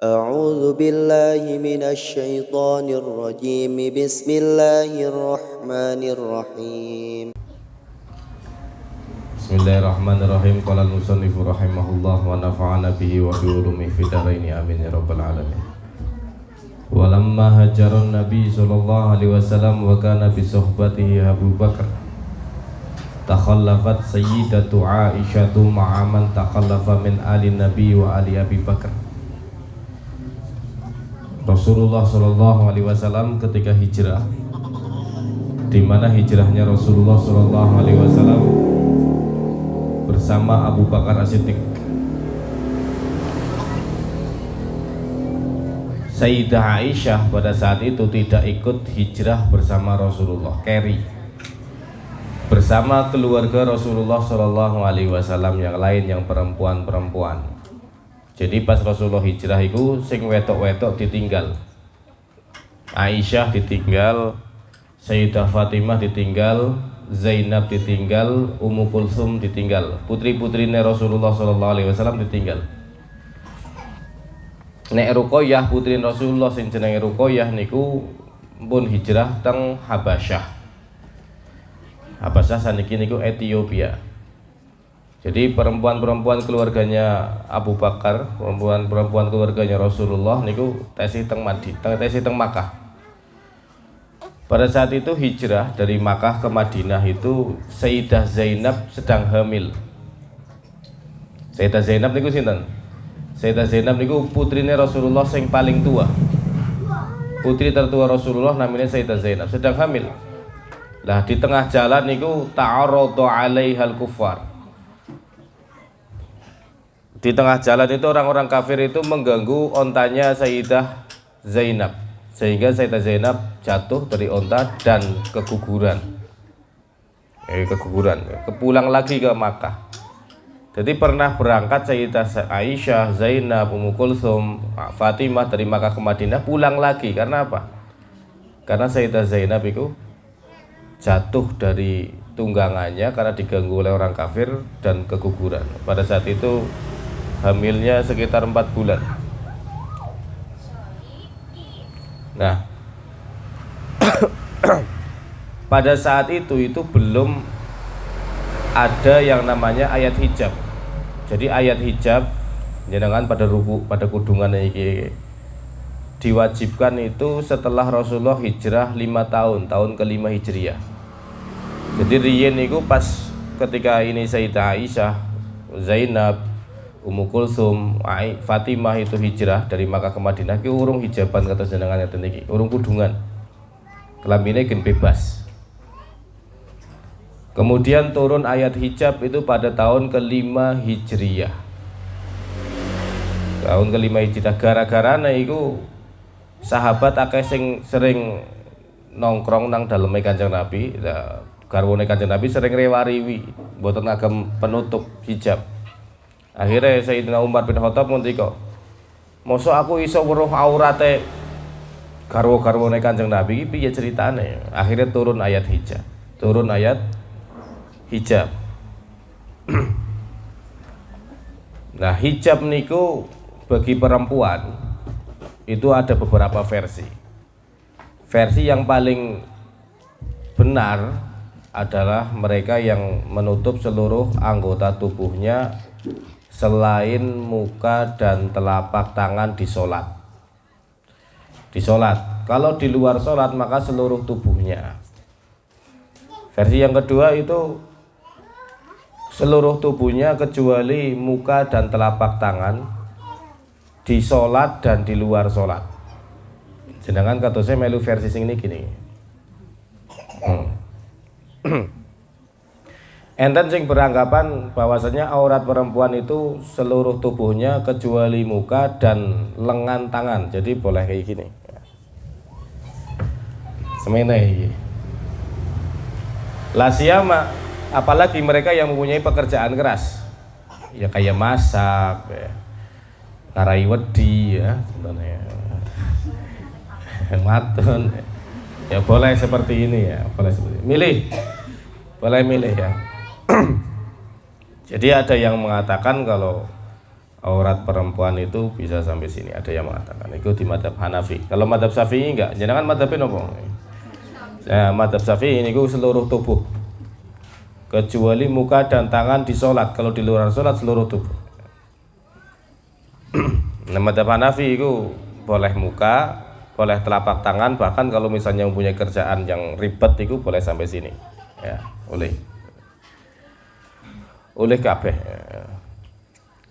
أعوذ بالله من الشيطان الرجيم بسم الله الرحمن الرحيم Bismillahirrahmanirrahim. Qala al-musannifu rahimahullah wa nafa'ana bihi wa bi ulumihi fid dharain amin ya rabbal alamin. Walamma hajara an-nabi sallallahu alaihi wasallam wa kana bi suhbatihi Abu Bakar takhallafat sayyidatu Aisyah ma'a man takhallafa min ali nabi wa ali Abi Bakar. Rasulullah sallallahu alaihi wasallam ketika hijrah, di mana hijrahnya Rasulullah sallallahu alaihi wasallam bersama Abu Bakar As-Siddiq. Sayyidah Aisyah pada saat itu tidak ikut hijrah bersama Rasulullah, carry bersama keluarga Rasulullah Shallallahu Alaihi Wasallam yang lain, yang perempuan-perempuan. Jadi pas Rasulullah hijrah itu sing wetok-wetok ditinggal, Aisyah ditinggal, Sayyidah Fatimah ditinggal, Zainab ditinggal, Ummu Kulsum ditinggal, putri-putrine Rasulullah Shallallahu Alaihi Wasallam ditinggal. Nek Ruqayyah putri Rasulullah sing jenenge Ruqayyah niku pun hijrah teng Habasyah. Habasyah saniki niku Ethiopia. Jadi perempuan-perempuan keluarganya Abu Bakar, perempuan-perempuan keluarganya Rasulullah niku tesi teng Madinah, tesi teng Makkah. Pada saat itu hijrah dari Makkah ke Madinah itu Sayyidah Zainab sedang hamil. Sayyidah Zainab niku sinten? Sayyidah Zainab niku putrine Rasulullah sing paling tua. Putri tertua Rasulullah namanya Sayyidah Zainab sedang hamil. Lah di tengah jalan niku ta'arradu 'alaihal kuffar. Di tengah jalan itu orang-orang kafir itu mengganggu ontanya Sayyidah Zainab, sehingga Sayyidah Zainab jatuh dari onta dan keguguran. Kepulang lagi ke Makkah. Jadi pernah berangkat Sayyidah Aisyah, Zainab, Ummu Kulsum, Fatimah dari Makkah ke Madinah, pulang lagi karena apa? Karena Sayyidah Zainab itu jatuh dari tunggangannya karena diganggu oleh orang kafir dan keguguran. Pada saat itu hamilnya sekitar 4 bulan. Nah, pada saat itu belum ada yang namanya ayat hijab. Jadi ayat hijab jenengan pada ruku, pada kudungan iki diwajibkan itu setelah Rasulullah hijrah 5 tahun, tahun ke-5 Hijriah. Jadi riyen niku pas ketika ini Sayyidah Aisyah, Zainab, Ummu Kulsum, Fatimah itu hijrah dari Makkah ke Madinah ki urung hijaban kata jenengan ngeten iki, urung kudungan. Kelambine gen bebas. Kemudian turun ayat hijab itu pada tahun ke-5 Hijriah. Tahun ke-5 Hijriah gara-garane iku sahabat akeh sing sering nongkrong nang daleme Kanjeng Nabi. Lah garwane Kanjeng Nabi sering rewariwi mboten ngagem penutup hijab. Akhirnya Sayyidina Umar bin Khattab ngendika, "Mosok aku iso weruh aurate garwa-garwane Kanjeng Nabi iki piye ceritane?" Akhirnya turun ayat hijab. Nah, hijab niku bagi perempuan itu ada beberapa versi. Versi yang paling benar adalah mereka yang menutup seluruh anggota tubuhnya selain muka dan telapak tangan di sholat. Kalau di luar sholat maka seluruh tubuhnya. Versi yang kedua itu seluruh tubuhnya kecuali muka dan telapak tangan di sholat dan di luar sholat. Sedangkan kata saya melu versi sing ini gini. Enten sing beranggapan bahwasanya aurat perempuan itu seluruh tubuhnya kecuali muka dan lengan tangan. Jadi boleh kayak gini. Semene iki. Lasiyama apalagi mereka yang mempunyai pekerjaan keras. Ya kayak masak, ya. Ngarai wedi ya, sebenarnya. Matun. Ya boleh seperti ini ya, boleh seperti ini. Boleh milih ya. Jadi ada yang mengatakan kalau aurat perempuan itu bisa sampai sini, ada yang mengatakan itu di madhab Hanafi. Kalau madhab Syafi'i enggak, jenengan madhabnya nopo? Nah, madhab Syafi'i ini seluruh tubuh kecuali muka dan tangan di sholat. Kalau di luar sholat seluruh tubuh. Nah, madhab Hanafi itu boleh muka, boleh telapak tangan, bahkan kalau misalnya mempunyai kerjaan yang ribet itu boleh sampai sini ya, oleh kabeh ya.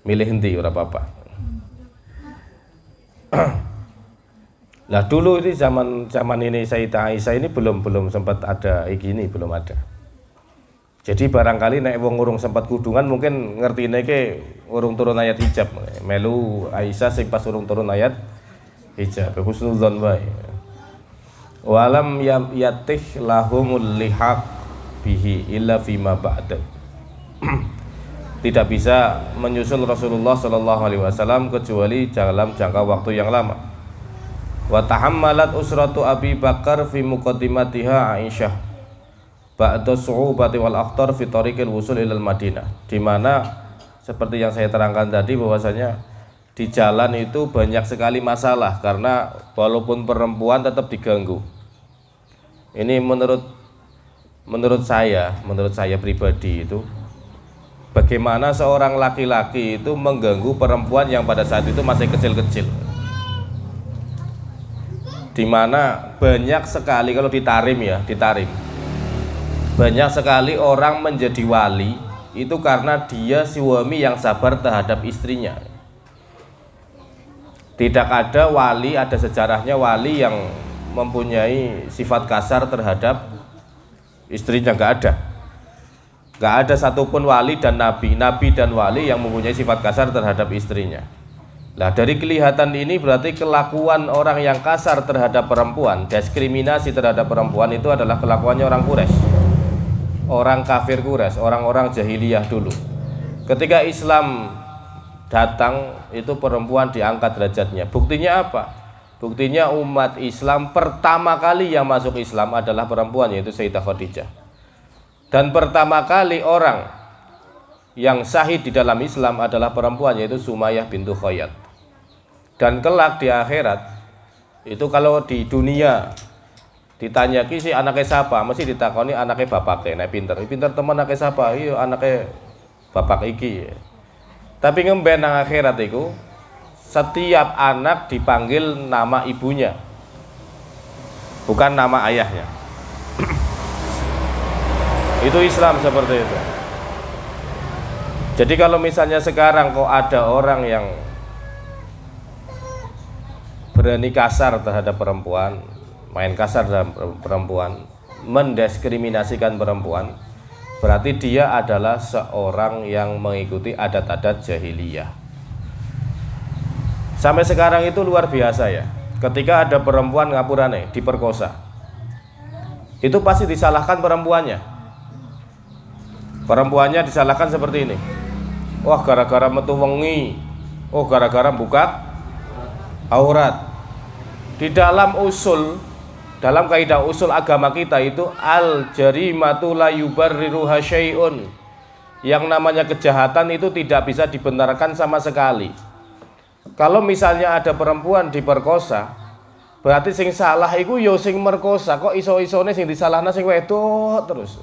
Milih henti ora apa-apa. Nah dulu ini zaman ini Sayyidah Aisyah ini belum sempat ada gini, belum ada. Jadi barangkali nek wong urung sempat kudungan mungkin ngertine ke urung turun ayat hijab. Melu Aisyah sing pas urung turun ayat hijab, husnudzon wae. Walam yatih lahumul lihaq bihi illa fima ba'da. Tidak bisa menyusul Rasulullah Shallallahu Alaihi Wasallam kecuali dalam jangka waktu yang lama. Wa tahammalat usratu Abi Bakar fi muqaddimatiha Aisyah ba'da su'ubati wal akhtar fi tariqil wusul ilal Madinah, di mana seperti yang saya terangkan tadi bahwasanya di jalan itu banyak sekali masalah karena walaupun perempuan tetap diganggu. Ini menurut saya pribadi itu, bagaimana seorang laki-laki itu mengganggu perempuan yang pada saat itu masih kecil-kecil, di mana banyak sekali kalau ditarim banyak sekali orang menjadi wali itu karena dia suami yang sabar terhadap istrinya. Tidak ada wali, ada sejarahnya wali yang mempunyai sifat kasar terhadap istrinya, nggak ada satupun wali dan nabi dan wali yang mempunyai sifat kasar terhadap istrinya. Nah dari kelihatan ini berarti kelakuan orang yang kasar terhadap perempuan, diskriminasi terhadap perempuan itu adalah kelakuannya orang Quraisy, orang kafir Quraisy, orang-orang jahiliyah dulu. Ketika Islam datang itu perempuan diangkat derajatnya. Buktinya apa? Buktinya umat Islam pertama kali yang masuk Islam adalah perempuan, yaitu Sayyidah Khadijah. Dan pertama kali orang yang syahid di dalam Islam adalah perempuan, yaitu Sumayyah bintu Khayyat. Dan kelak di akhirat itu kalau di dunia ditanya ki si anaknya siapa, mesti ditakoni anaknya bapaknya. Nah pinter teman anaknya siapa? Iya anaknya bapak iki. Tapi ngemben nang akhirat itu setiap anak dipanggil nama ibunya, bukan nama ayahnya. Itu Islam seperti itu. Jadi kalau misalnya sekarang kok ada orang yang berani kasar terhadap perempuan, main kasar terhadap perempuan, mendiskriminasikan perempuan, berarti dia adalah seorang yang mengikuti adat-adat jahiliyah. Sampai sekarang itu luar biasa ya. Ketika ada perempuan ngapurane diperkosa, itu pasti disalahkan perempuannya. Perempuannya disalahkan seperti ini. Wah gara-gara metu wengi, oh gara-gara buka aurat. Di dalam kaidah usul agama kita itu al-jarimatu la yubarriruha syai'un. Yang namanya kejahatan itu tidak bisa dibenarkan sama sekali. Kalau misalnya ada perempuan diperkosa, berarti sing salah iku yo sing merkosa. Kok iso-isone sing disalahna sing wedok terus.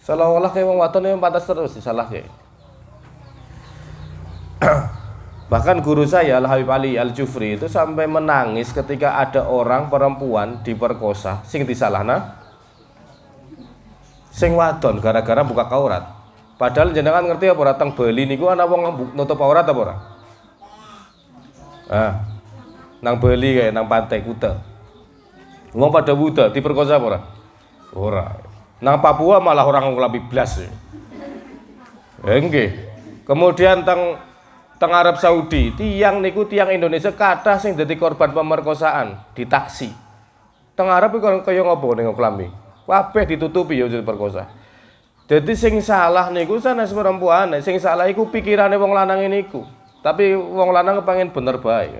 Seolah-olah kayak wong wadon yang pantas terus disalahke. Bahkan guru saya Al-Habib Ali Al-Jufri itu sampai menangis ketika ada orang perempuan diperkosa sing disalahna sing wadon gara-gara buka aurat. Padahal jenengan ngerti apa ora teng Bali niku ana wong nutup aurat apa ora? Nang Bali kayak nang pantai Kuta. Wong pada buta diperkosa apa ora? Ora. Nang Papua malah orang ngelabi blas. Nggih. Kemudian teng Arab Saudi, tiang Indonesia kathah sing dadi korban pemerkosaan di taksi. Teng Arab iku kaya ngopo ning klambi. Kabeh ditutupi ya diperkosa. Jadi sing salah niku sanes perempuan, sing salah iku pikirane wong lanang niku. Tapi wong lanang kepengin bener bae.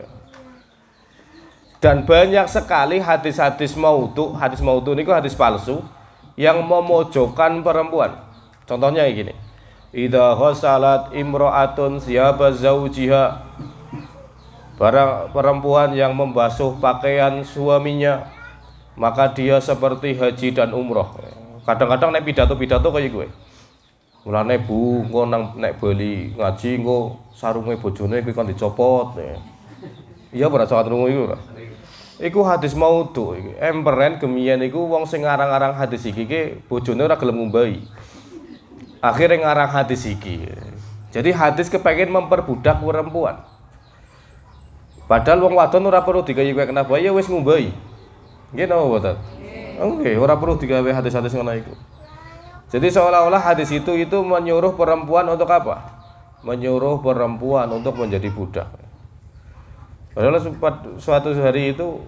Dan banyak sekali hadis maudhu niku hadis palsu yang memojokkan perempuan. Contohnya kayak gini. idza ghasalat imra'atun siyaba zaujiha, barang perempuan yang membasuh pakaian suaminya maka dia seperti haji dan umroh. Kadang-kadang nek pidato-pidato kaya gue. Mulane Bu, engko nang nek Bali ngaji engko sarunge bojone kuwi kon dicopot. Iya ora salat rungu iku ora. Iku hadis maudhu iki. Emperen gemiyen iku wong sing ngarang-arang hadis iki bojone ora gelem ngumbahi. Akhirnya ngarang hadis iki. Jadi hadis kepengen memperbudak perempuan. Padahal wong wadon ora perlu digawe kenapa ya wis ngumbahi. Nggih napa mboten? Oke, ora perlu digawe hadis-hadis ngono iku. Jadi seolah-olah hadis itu menyuruh perempuan untuk apa? Menyuruh perempuan untuk menjadi budak. Padahal suatu hari itu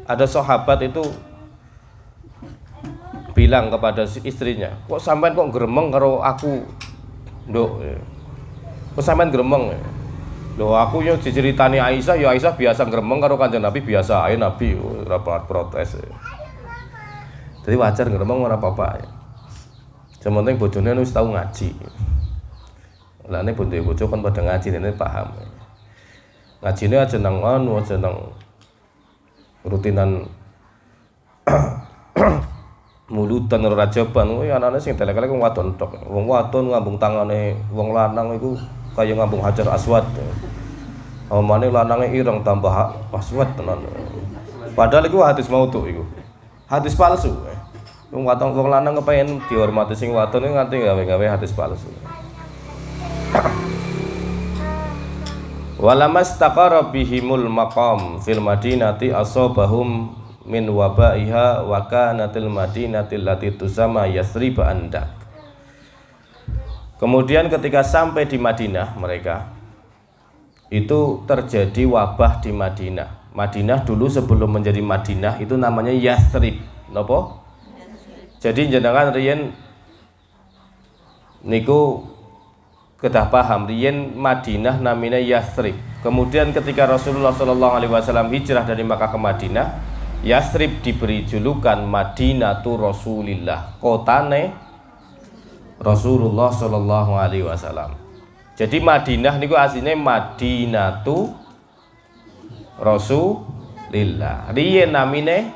ada sahabat itu bilang kepada istrinya, kok sampean kok gremeng karo aku, Nduk? Kok sampean gremeng? Loh aku yo diceritani Aisyah, ya Aisyah biasa gremeng karo Kanjeng Nabi biasa ae Nabi ora protes. Jadi wajar gremeng ora apa-apa. Sementing bojone wis tau ngaji. Lah nek bojo kan pada ngaji dene paham. Ngajine aja nang anu, aja nang rutinan mulutan ora jaban. Kuwi anane sing telek-telek wong wadon tok. Wong wadon ngambung tangane wong lanang iku kaya ngambung Hajar Aswad. Omane lanange ireng tambah aswad tenan. Padahal iku hadis maudhu iku. Hadis palsu. Wong wadon wong lanang kepengin dihormati sing wadon nganti gawe-gawe hadis palsu. Walamastaqara bihimul maqam fil madinati asabahum min wabaiha wa kanatil madinatil lati tusama Yathrib andak. Kemudian ketika sampai di Madinah mereka itu terjadi wabah di Madinah. Madinah dulu sebelum menjadi Madinah itu namanya Yathrib. Napa? Jadi jenengan riyen niku kedah paham riyen Madinah namanya Yathrib. Kemudian ketika Rasulullah SAW hijrah dari Makkah ke Madinah, Yathrib diberi julukan Madinatu Rasulillah, kotane Rasulullah SAW. Jadi Madinah niku aslinya Madinatu Rasulillah. Riyen namine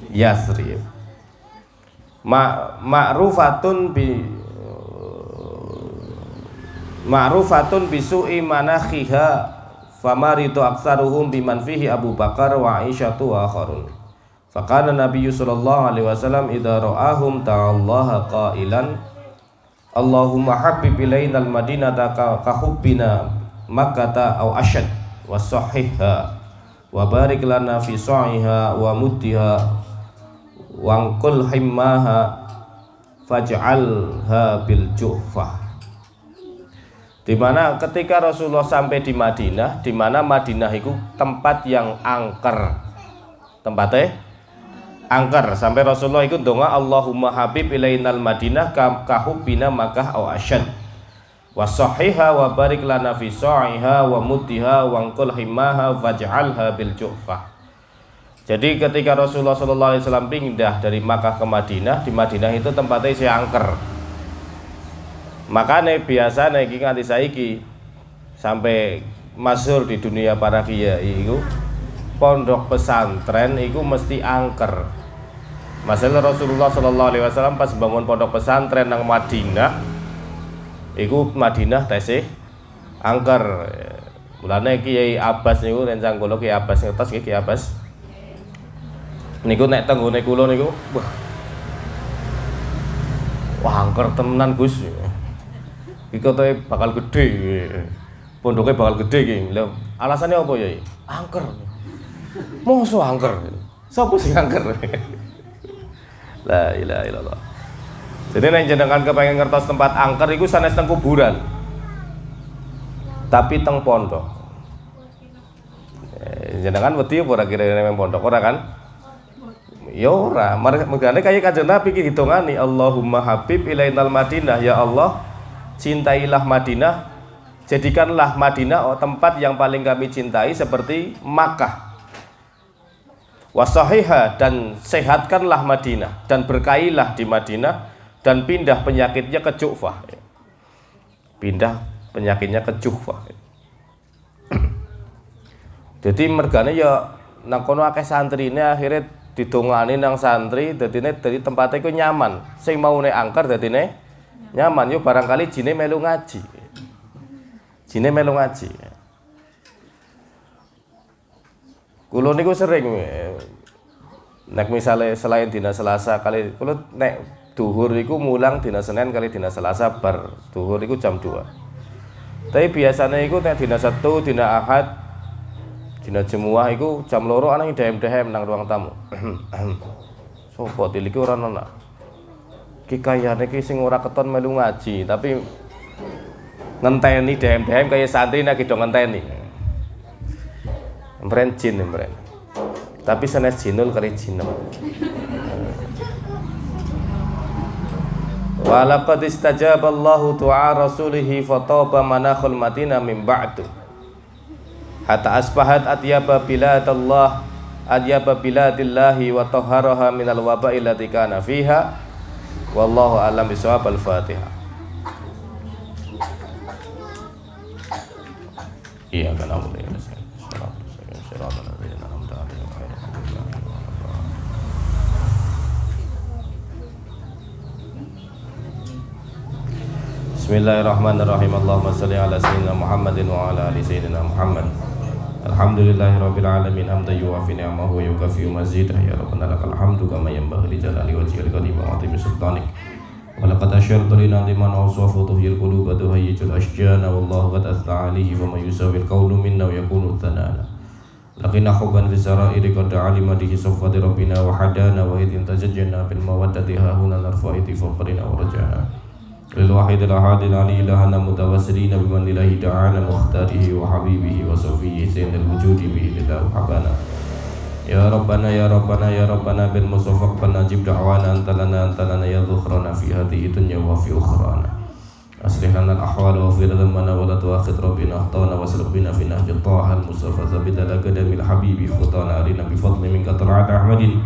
Yathrib. Ma'rufatun bisu'i manakhiha famaritu aksaruhum biman fihi Abu Bakar wa Aisyatu wa akharun. Faqala Nabi sallallahu alaihi wasallam idza ra'ahum ta'allaha qailan Allahumma habbib ilainal madinata ka hubbina makkata aw ashad wa sahihha wa barik lana fi sa'iha wa muddiha wa anqul himmaha faj'alha bil juhfah. Di mana ketika Rasulullah sampai di Madinah, di mana Madinah itu tempat yang angker. Tempatnya angker sampai Rasulullah itu donga Allahumma habib ilainal madinah kahubbina Makkah aw asyad wa sahiha wa barik lana fi sa'iha wa muddiha wa anqul himmaha faj'alha bil juhfah. Jadi ketika Rasulullah SAW pindah dari Makkah ke Madinah, di Madinah itu tempatnya si angker. Makanya biasa niki nganti saiki sampai masyhur di dunia para kiai itu pondok pesantren itu mesti angker. Masalah Rasulullah SAW pas bangun pondok pesantren nang Madinah, itu Madinah tesih angker. Mulane Kiai Abbas niku rencang kula Kiai Abbas ngertos Kiai Abbas. Niku nek tenggone kula niku wah angker tenan Gus. Iki kotoke bakal gede. Pondoknya bakal gede iki. Lha alasannya apa ya? Angker. Mosok angker. Sopo sing angker? La ilaha illallah. Jadi nek jenengan kepengen ngertos tempat angker iku sanes teng kuburan. Tapi teng pondok. Jenengan wedi apa ora kira-kira nang pondok ora kan? Ya ora, mergane kaya Kanjeng Nabi iki hitungane Allahumma habib ilainal Madinah, ya Allah cintailah Madinah, jadikanlah Madinah tempat yang paling kami cintai seperti Makkah. Wasahiha, dan sehatkanlah Madinah dan berkailah di Madinah dan pindah penyakitnya ke Ju'fah. Pindah penyakitnya ke Ju'fah. Jadi mergane ya nang kono akeh santrine akhirnya didongani nang santri dadine dari tempatnya iku nyaman. Sing maune angker dadine nyaman yo barangkali jine melu ngaji. Jine melu ngaji. Kulo niku sering nek misale selain dina Selasa kali kulo nek duhur iku mulang dina Senin kali dina Selasa bar duhur iku jam 2. Tapi biasanya iku nek dina Sabtu, dina Ahad, dina Jemuah iku jam 2 ana dehem-dehem nang ruang tamu. Sopo tiliki ora ana. Ki kayane ki sing ora keton melu ngaji, tapi ngenteni dehem-dehem kaya santri nek do ngenteni. Mbren jin mbren. Tapi sanes jinul kali jinem. Wa laqad istajaba Allahu du'a rasulihi fataba manakhul Madinah min ba'du. Hatta asbahat atyaba biladallah atyaba biladillahi wa tahharaha minal waba'i allati kana fiha. Wallahu a'lam bishawab. Al-Fatihah. Iya kan aku ya. Bismillahirrahmanirrahim. Allahumma shalli ala sayyidina Muhammadin wa ala ali sayyidina Muhammad. Alhamdulillahirabbil alamin hamdan yuwafi ni'amahu wa yukafi mazidah ya rabbana lakal hamdu kama yanbaghi li jalali wajhikal karim wa 'azimi sultanik. Wa laqad asyarta lana liman awsafa tuhil qulub wa tuhayyijul ashjana wallahu qad athna 'alaihi wa may yusawil qawlu minna wa yakunu thanana. Laqina hubban fi sara'iri qad 'alima bihi safwati rabbina wa hadana wa idin tajajjana bil mawaddati hahuna narfa'iti faqrina wa rajana. Lil wahidil ahadil ali ilahana mutawassilina biman ilahi ta'ala mukhtarihi wa habibihi wa safiyyi sayyidil wujudi bihi lillahi habana. Ya Rabbana ya Rabbana ya Rabbana bil musaffaq panajib da'wana antalana ya dhukhrana fi hadhihi dunya wa fi ukhrana. Aslih lana al-ahwal wa fi dhammana wa la tuakhid rabbina akhtana wa salbina fi nahji ta'al mustafa zabida la qadamil habibi khutana arina bi fadli minka tar'at ahmadin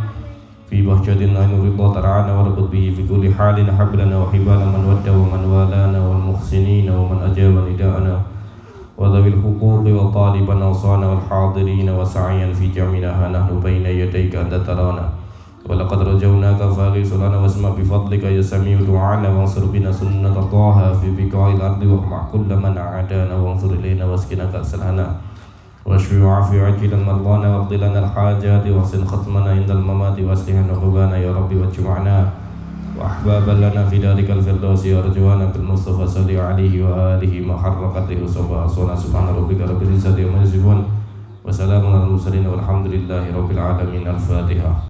fi bahjatin ainul ridha tar'ana wa rabut bihi fi kulli halin hablana wa hibala man wadda wa man walana wal muhsinina wa man ajaba nida'ana wa dhawil huquqi wa taliban awsana wal hadirina wa sa'iyan fi jam'ina nahnu bayna yadayka anta tarana wa laqad rajawnaka faghisulana wasma bi fadlika ya sami'u du'ana wa ansur bina sunnata taha fi biqa'il ardi wa ma kullu man a'adana wa ansur ilayna waskina kasalana واشفي وعافي عجلا مرضانا واقض لنا الحاجات واحسن ختمنا عند الممات واصلح عقبانا يا رب واجمعنا واحبابا لنا في ذلك الفردوس يا رجوانا بالمصطفى صل عليه واله ما حرقته صبا صلاه سبحان ربك رب العزه عما يصفون وسلام على المرسلين والحمد لله رب العالمين. الفاتحه.